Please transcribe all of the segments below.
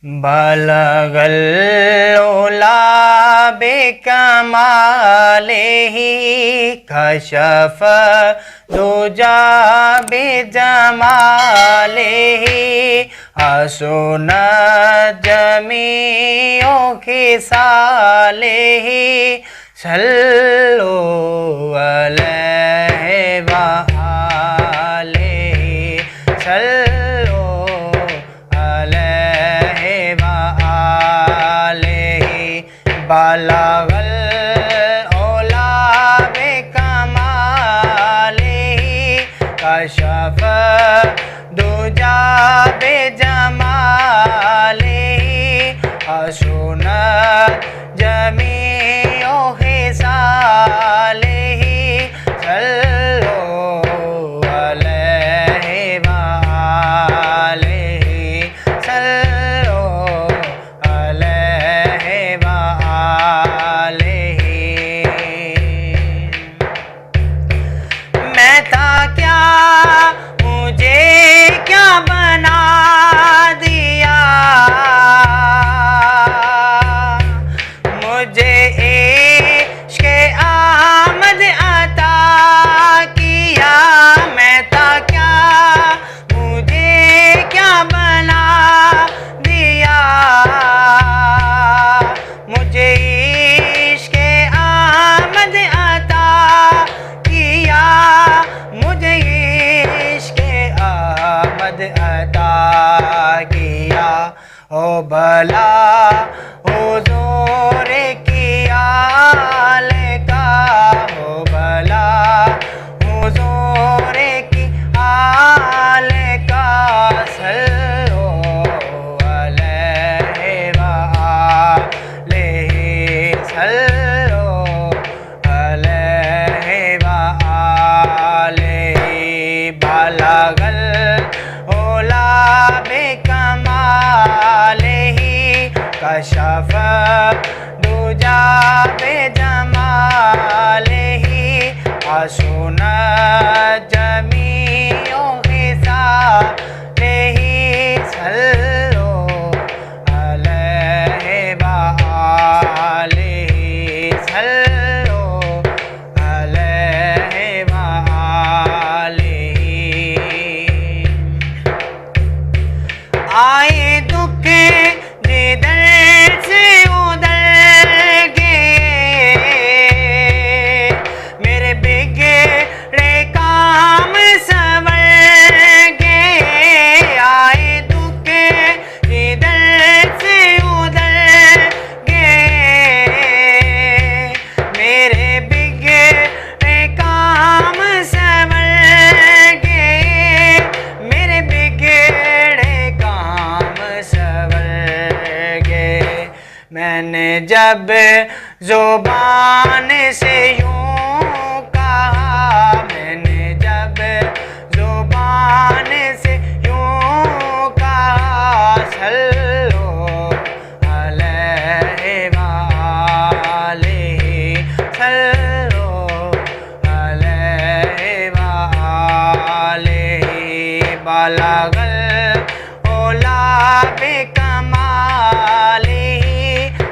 बलगल ओला बेकमालिही कशफ दुजा बिजमालिही हसन जमीओ खिसालिही सल्लु अलैहि व आलिहि सल्लु अलैहि व आलिहि बलगल ओला बेकमालिही कशफ दुजा बिजमालिही हसन जमीओ खिसालिही सल्लु अलैहि व आलिहि सल्लु अलैहि व आलिहि। मैं था क्या मुझे क्या बना दिया, मुझे इश्क़ आमद अता किया। मैं था क्या मुझे क्या बना दिया, मुझे इश्क़ आमद अता किया, मुझे इश्क़ आमद अता किया। ओ भला हुज़ूर की आल का, ओ भला हुज़ूर की आल का सल्लु अलैहि व आलिहि सल्लु अलैहि व आलिहि बलगल ओला बेकमालिही कशफ दुजा बिजमालिही हसन जमीओ खिसालिही सल्लु अलैहि व आलिहि सल्लु अलैहि व आलिहि। आए दुख जिधर से उधर गए, मेरे बिगड़े काम संवर गए। आए दुख जिधर से उधर गए, मेरे बिगड़े काम संवर गए, मेरे बिगड़े काम संवर गए। मैंने जब ज़ुबान से यूं कहा, मैंने जब ज़ुबान से यूं कहा सल्लु अलैहि व आलिहि सल्लु अलैहि व आलिहि बलगल ओला बेकमालिही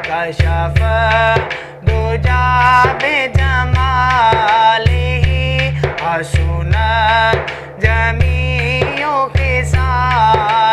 कशफ दुजा बिजमालिही हसन जमीओ खिसालिही